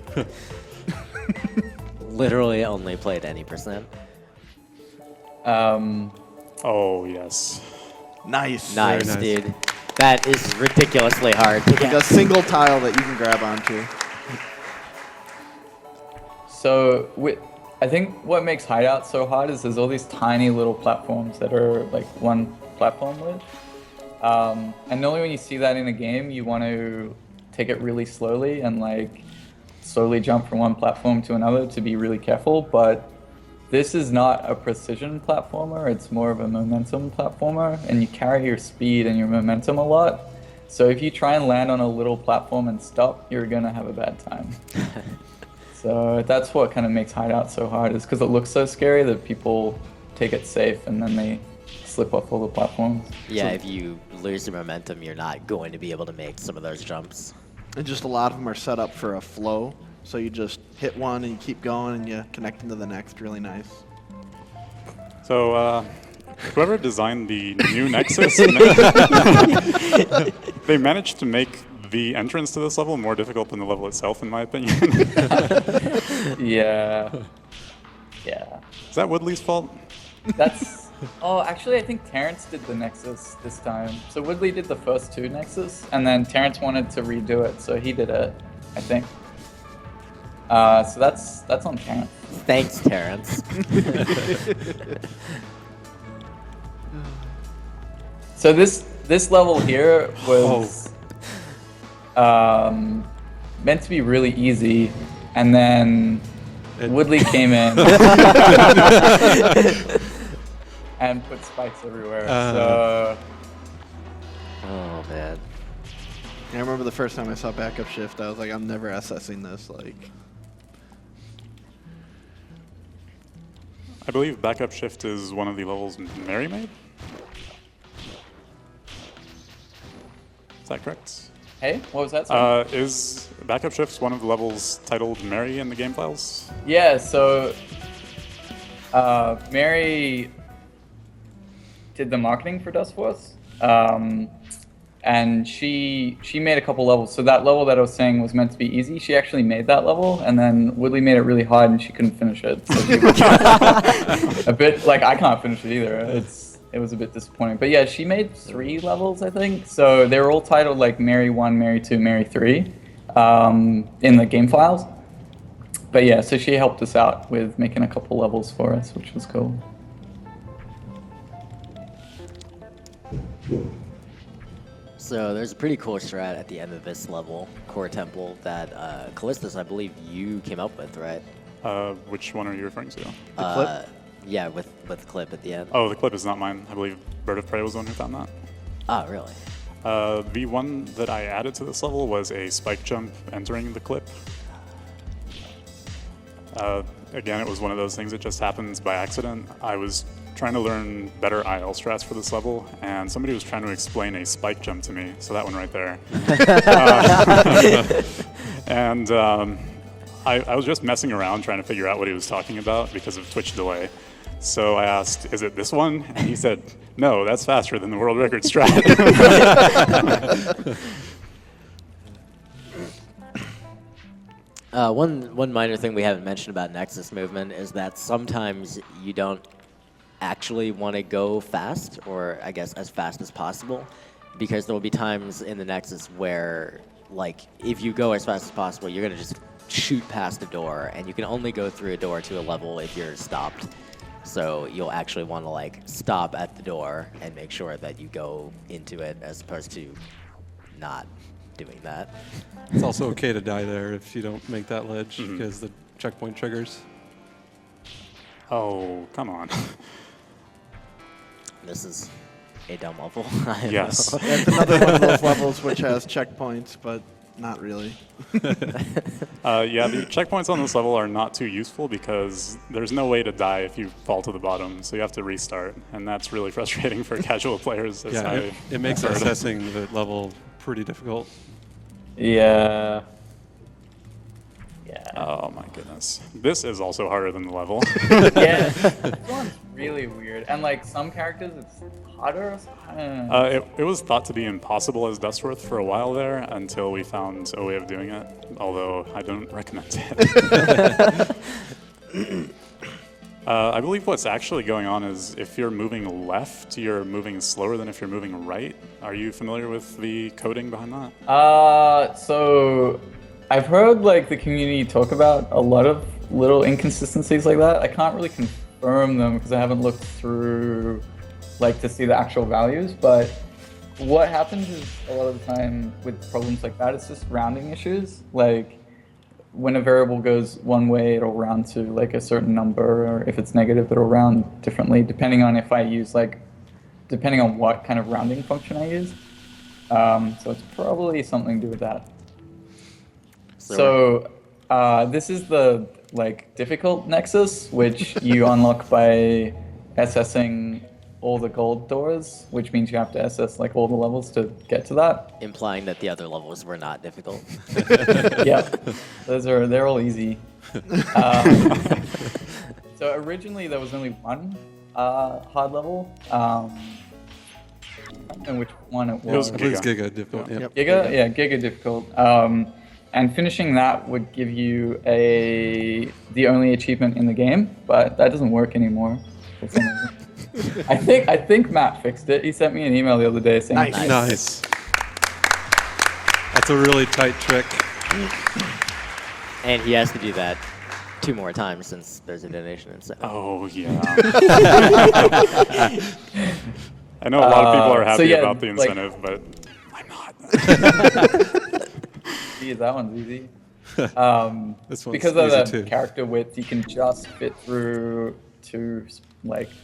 Literally only played any %. Oh, yes. Nice. Nice, nice. dude. That is ridiculously hard. Like a single tile that you can grab onto. So I think what makes Hideout so hard is there's all these tiny little platforms that are like one platform width. And normally when you see that in a game, you want to take it really slowly and like slowly jump from one platform to another to be really careful. But this is not a precision platformer, it's more of a momentum platformer, and you carry your speed and your momentum a lot. So if you try and land on a little platform and stop, you're gonna have a bad time. So that's what kind of makes Hideout so hard, is because it looks so scary that people take it safe and then they slip off all the platforms. Yeah, if you lose the momentum, you're not going to be able to make some of those jumps. And just a lot of them are set up for a flow. So you just hit one and you keep going and you connect into the next. Really nice. So, whoever designed the new Nexus, they managed to make the entrance to this level more difficult than the level itself, in my opinion. Yeah. Yeah. Is that Woodley's fault? That's... Oh, actually, I think Terrence did the Nexus this time. So Woodley did the first two Nexus, and then Terrence wanted to redo it, so he did it, I think. So that's on Terrence. Thanks, Terrence. So this level here was meant to be really easy, and then Woodley came in and put spikes everywhere. So Oh, man. I remember the first time I saw Backup Shift, I was like, I'm never assessing this. Like, I believe Backup Shift is one of the levels Mary made. Is that correct? hey, what was that? Sorry? Is Backup Shift one of the levels titled Mary in the game files? Yeah, so Mary did the marketing for Dustforce, and she made a couple levels. So that level that I was saying was meant to be easy, she actually made that level, and then Woodley made it really hard, and she couldn't finish it. So she was a bit like, I can't finish it either. It was a bit disappointing. But yeah, she made 3 levels, I think. So they were all titled like Mary 1, Mary 2, Mary 3 in the game files. But yeah, so she helped us out with making a couple levels for us, which was cool. So there's a pretty cool strat at the end of this level, Core Temple, that Calistus, I believe you came up with, right? Which one are you referring to? the clip? Yeah, with clip at the end. Oh, the clip is not mine. I believe Bird of Prey was the one who found that. Oh, really? The one that I added to this level was a spike jump entering the clip. Again, it was one of those things that just happens by accident. I was trying to learn better IL strats for this level, and somebody was trying to explain a spike jump to me, so that one right there. And I was just messing around trying to figure out what he was talking about because of Twitch delay. So I asked, is it this one? And he said, no, that's faster than the world record strat. One minor thing we haven't mentioned about Nexus movement is that sometimes you don't actually want to go fast, or I guess as fast as possible, because there will be times in the Nexus where, like, if you go as fast as possible, you're going to just shoot past a door, and you can only go through a door to a level if you're stopped. So you'll actually want to like stop at the door and make sure that you go into it as opposed to not doing that. It's also okay to die there if you don't make that ledge because the checkpoint triggers. Oh, come on. This is a dumb level. Yes. That's another one of those levels which has checkpoints, but not really. Yeah, the checkpoints on this level are not too useful because there's no way to die if you fall to the bottom, so you have to restart, and that's really frustrating for casual players. As Yeah, it makes heard. assessing the level pretty difficult. Yeah. Yeah. Oh my goodness. This is also harder than the level. Yeah. This one's really weird. And like some characters, it's harder. I don't know. It was thought to be impossible as Dustforce for a while there until we found a way of doing it, although I don't recommend it. I believe what's actually going on is if you're moving left, you're moving slower than if you're moving right. Are you familiar with the coding behind that? So I've heard like the community talk about a lot of little inconsistencies like that. I can't really confirm them because I haven't looked through like to see the actual values, but what happens is a lot of the time with problems like that, it's just rounding issues. Like when a variable goes one way, it'll round to like a certain number, or if it's negative, it'll round differently depending on if I use depending on what kind of rounding function I use. So it's probably something to do with that. So this is the difficult nexus, which you unlock by assessing all the gold doors, which means you have to assess all the levels to get to that. Implying that the other levels were not difficult. Yeah, they're all easy. So originally there was only one hard level. And which one it was? It was Giga difficult. Yeah. Yep. Giga, yeah, Giga difficult. And finishing that would give you the only achievement in the game, but that doesn't work anymore. For some reason. I think Matt fixed it. He sent me an email the other day saying, Nice. That's a really tight trick. And he has to do that 2 more times since there's a donation instead. Oh, yeah. I know a lot of people are happy about the incentive, but I'm not. Geez, that one's easy. This one's Because of easy the too. character width, you can just fit through to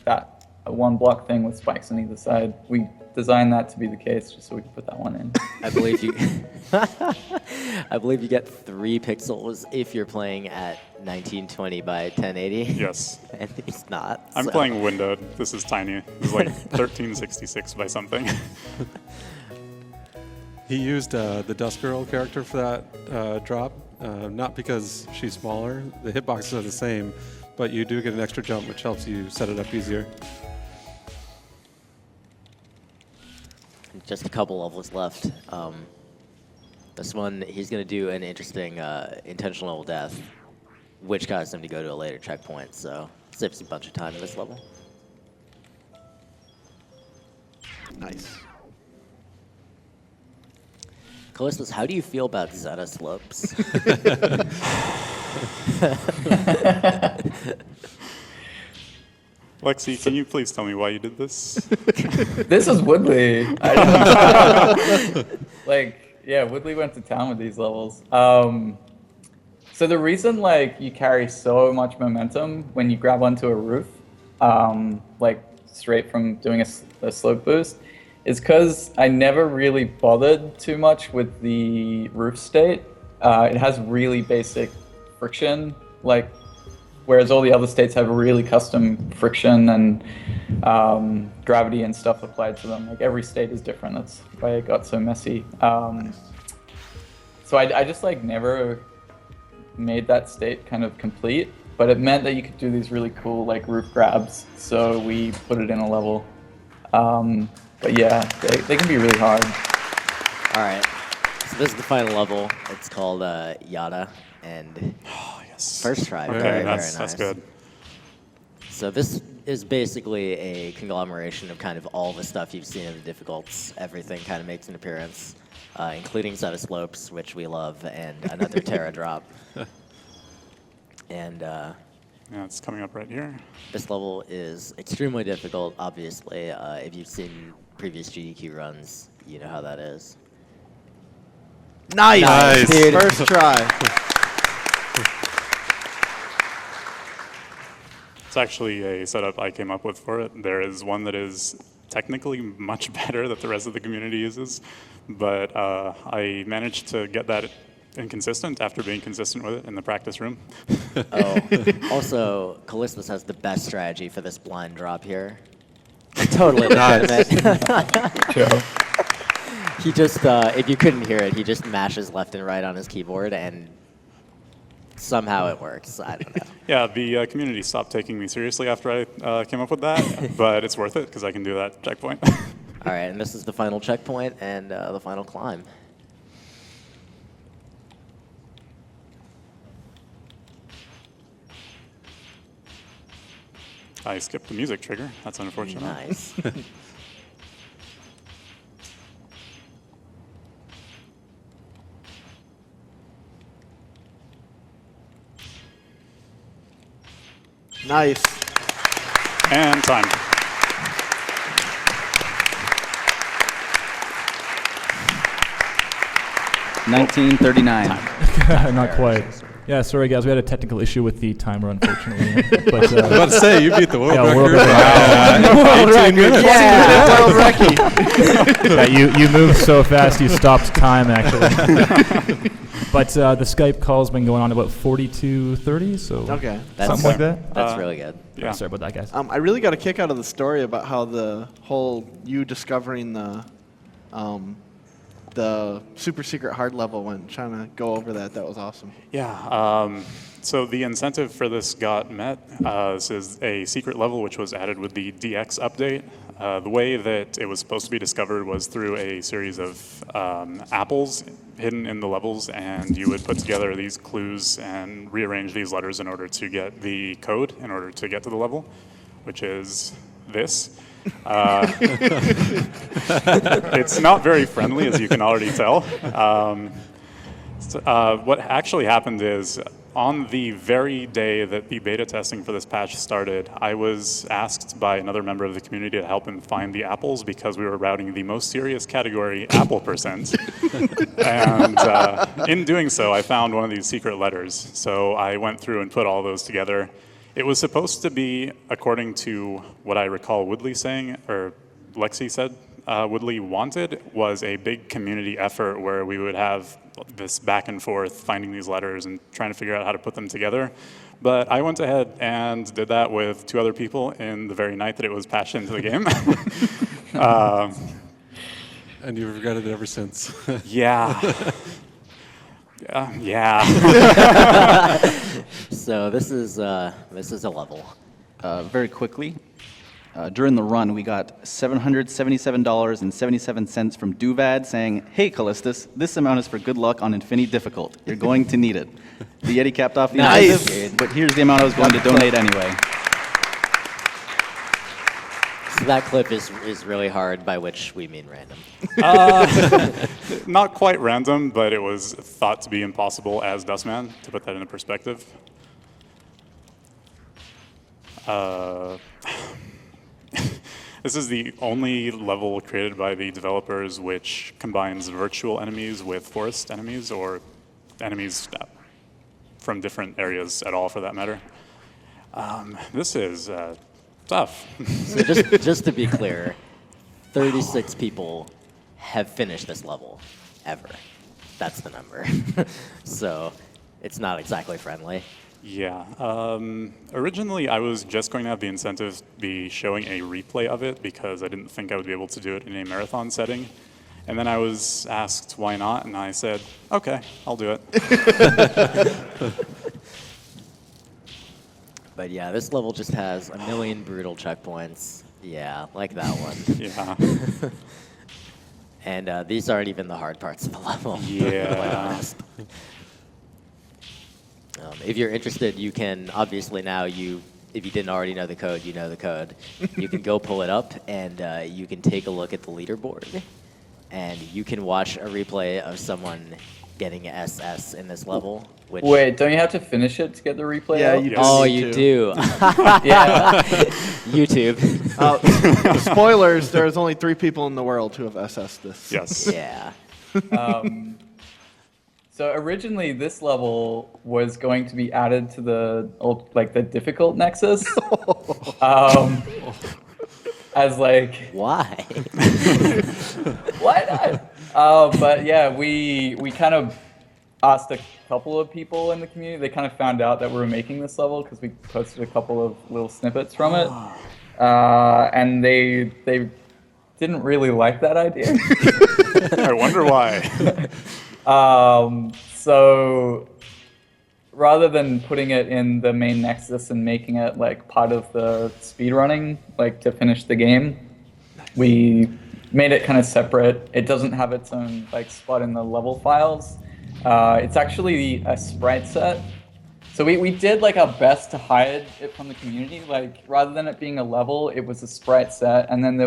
that one block thing with spikes on either side. We designed that to be the case just so we can put that one in. I believe you. I believe you get 3 pixels if you're playing at 1920 by 1080. Yes. And it's not. I'm so. playing windowed. This is tiny. It's like 1366 by something. He used the Dust Girl character for that drop, not because she's smaller. The hitboxes are the same, but you do get an extra jump, which helps you set it up easier. Just a couple levels left. This one, he's going to do an interesting intentional death, which caused him to go to a later checkpoint, so saves a bunch of time in this level. Nice. Calistus, how do you feel about Zeta slopes? Lexi, can you please tell me why you did this? This is Woodley. Woodley went to town with these levels. So the reason you carry so much momentum when you grab onto a roof, straight from doing a slope boost, is because I never really bothered too much with the roof state. It has really basic friction, whereas all the other states have really custom friction and gravity and stuff applied to them. Every state is different. That's why it got so messy. So I just never made that state kind of complete, but it meant that you could do these really cool roof grabs. So we put it in a level. But yeah, they can be really hard. All right, so this is the final level. It's called Yada, and first try. Okay, very that's nice. good. So this is basically a conglomeration of kind of all the stuff you've seen in the difficults. Everything kind of makes an appearance, including Zeta slopes, which we love, and another Terra drop. And Yeah, it's coming up right here. This level is extremely difficult, obviously. If you've seen previous GDQ runs, you know how that is. Nice. Nice. Dude. First try. It's actually a setup I came up with for it. There is one that is technically much better that the rest of the community uses, but I managed to get that inconsistent after being consistent with it in the practice room. Oh, also, Calistus has the best strategy for this blind drop here. Totally legitimate. He just, if you couldn't hear it, he just mashes left and right on his keyboard, and somehow it works. I don't know. Yeah, the community stopped taking me seriously after I came up with that, but it's worth it because I can do that checkpoint. All right, and this is the final checkpoint and the final climb. I skipped the music trigger. That's unfortunate. Nice. Nice. And time. $19.39. Not quite. Yeah, sorry guys, we had a technical issue with the timer, unfortunately. But I was about to say, you beat the world yeah, record. world record. Wow. World 18 minutes. Yeah. World record. Yeah, you moved so fast you stopped time actually. But the Skype call's been going on about 42:30, so Okay. something like that. That's really good. Yeah. Sorry about that, guys. I really got a kick out of the story about how the whole you discovering the super secret hard level went. Trying to go over that. That was awesome. Yeah, so the incentive for this got met. This is a secret level which was added with the DX update. The way that it was supposed to be discovered was through a series of apples hidden in the levels, and you would put together these clues and rearrange these letters in order to get the code in order to get to the level, which is this. It's not very friendly, as you can already tell. What actually happened is, on the very day that the beta testing for this patch started, I was asked by another member of the community to help him find the apples because we were routing the most serious category, apple percent. And in doing so, I found one of these secret letters. So I went through and put all those together. It was supposed to be, according to what I recall Woodley saying, or Lexi said, Woodley wanted, was a big community effort where we would have this back and forth, finding these letters and trying to figure out how to put them together. But I went ahead and did that with 2 other people in the very night that it was patched into the game. And you've regretted it ever since. Yeah. Yeah. So this is a level. Very quickly, during the run, we got $777.77 from Duvad saying, "Hey, Calistus, this amount is for good luck on Infinity Difficult. You're going to need it." The Yeti capped off the Nice. incentive, but here's the amount I was going to donate anyway. So that clip is really hard, by which we mean random. Not quite random, but it was thought to be impossible as Dustman, to put that into perspective. This is the only level created by the developers which combines virtual enemies with forest enemies, or enemies from different areas at all, for that matter. This is tough. So just to be clear, 36 people have finished this level, ever. That's the number. So it's not exactly friendly. Yeah. Originally, I was just going to have the incentive be showing a replay of it because I didn't think I would be able to do it in a marathon setting. And then I was asked why not, and I said, okay, I'll do it. But yeah, this level just has a million brutal checkpoints. Yeah, like that one. Yeah. And these aren't even the hard parts of the level. Yeah. Quite honest. If you're interested, you can obviously now if you didn't already know the code, you know the code. You can go pull it up, and you can take a look at the leaderboard, and you can watch a replay of someone getting SS in this level. Which Wait, don't you have to finish it to get the replay Yeah, out? you do. Oh, need you to. do. Yeah. YouTube. Spoilers, there's only 3 people in the world who have SS'd this. Yes. Yeah. So originally, this level was going to be added to the the difficult nexus, as like Why? why not? But yeah, we kind of asked a couple of people in the community. They kind of found out that we were making this level because we posted a couple of little snippets from it, and they didn't really like that idea. I wonder why. So rather than putting it in the main nexus and making it like part of the speedrunning, like to finish the game, we made it kind of separate. It doesn't have its own like spot in the level files. It's actually a sprite set. So we did like our best to hide it from the community. Like rather than it being a level, it was a sprite set, and then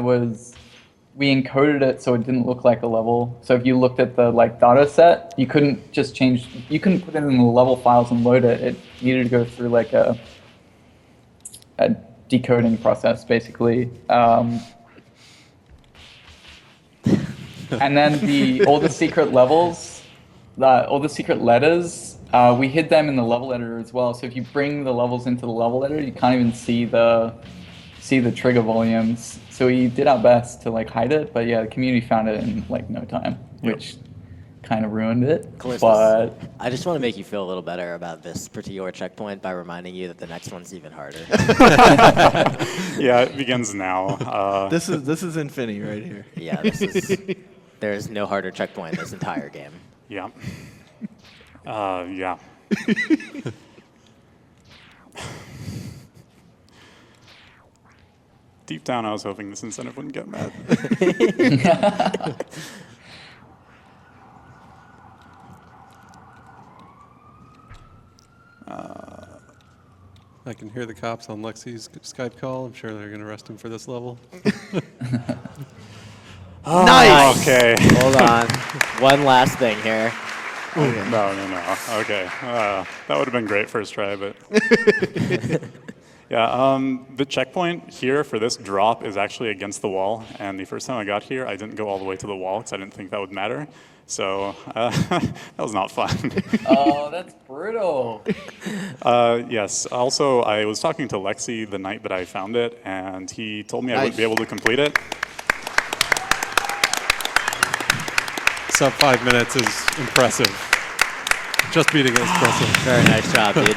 we encoded it so it didn't look like a level. So if you looked at the like data set, you couldn't put it in the level files and load it. It needed to go through like a decoding process basically. And then all the secret levels, all the secret letters, we hid them in the level editor as well. So if you bring the levels into the level editor, you can't even see the trigger volumes. So we did our best to like hide it, but yeah, the community found it in like no time, which kind of ruined it. Calistus, But I just want to make you feel a little better about this particular checkpoint by reminding you that the next one's even harder. Yeah, it begins now. This is Infinity right here. Yeah, there is no harder checkpoint in this entire game. Yeah. Yeah. Deep down, I was hoping this incentive wouldn't get mad. I can hear the cops on Lexi's Skype call. I'm sure they're going to arrest him for this level. Nice! Okay. Hold on. One last thing here. No. Okay. That would have been great first try, but... Yeah, the checkpoint here for this drop is actually against the wall, and the first time I got here, I didn't go all the way to the wall because I didn't think that would matter. So that was not fun. oh, that's brutal. Yes. Also, I was talking to Lexi the night that I found it, and he told me I wouldn't be able to complete it. Sub 5 minutes is impressive. Just beating it is impressive. Very nice job, dude.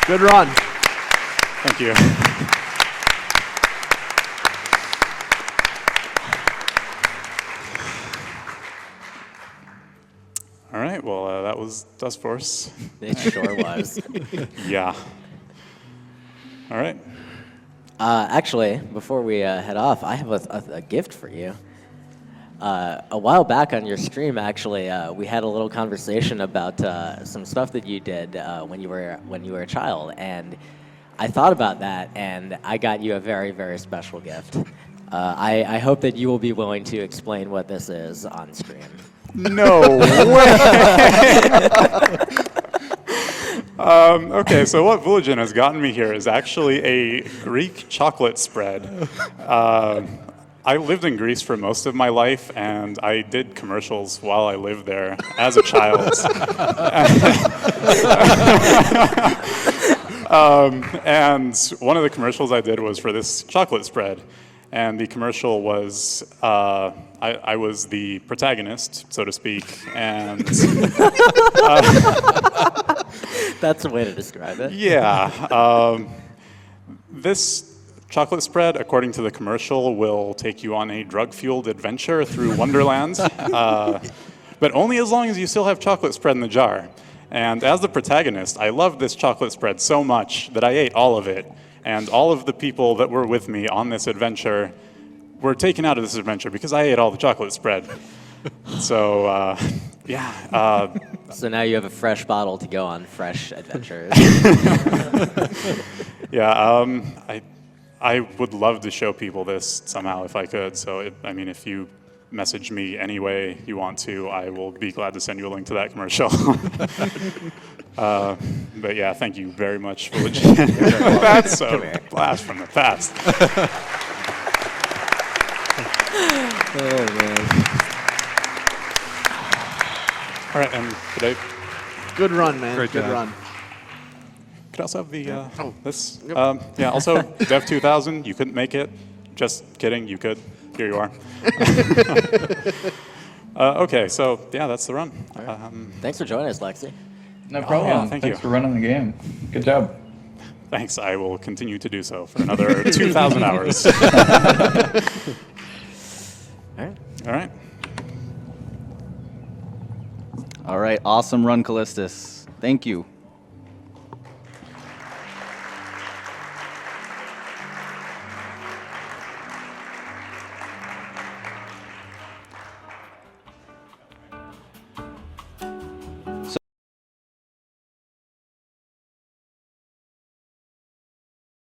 Good run. Thank you. All right, well, that was Dustforce. It sure was. Yeah. All right. Actually, before we head off, I have a gift for you. A while back on your stream, actually, we had a little conversation about some stuff that you did when you were a child, and I thought about that, and I got you a very, very special gift. I hope that you will be willing to explain what this is on stream. No way! Okay, so what Vuligin has gotten me here is actually a Greek chocolate spread. I lived in Greece for most of my life, and I did commercials while I lived there as a child. And one of the commercials I did was for this chocolate spread. And the commercial was, I was the protagonist, so to speak, and... That's a way to describe it. Yeah. This chocolate spread, according to the commercial, will take you on a drug-fueled adventure through Wonderland, but only as long as you still have chocolate spread in the jar. And as the protagonist, I loved this chocolate spread so much that I ate all of it. And all of the people that were with me on this adventure were taken out of this adventure because I ate all the chocolate spread. So, yeah. So now you have a fresh bottle to go on fresh adventures. Yeah, I would love to show people this somehow if I could. So, I mean, if you message me any way you want to. I will be glad to send you a link to that commercial. But yeah, thank you very much for That's a blast from the past. Oh, man. All right, and could I Good run, man. Great Good job. run. could also have the this? Yeah, also Dev 2000. You couldn't make it. Just kidding. You could. Here you are. Okay, so yeah, that's the run. Thanks for joining us, Lexi. No problem. yeah, thank Thanks you. for running the game. Good job. Thanks. I will continue to do so for another 2,000 hours. All right. All right. All right, awesome run, Calistus. Thank you.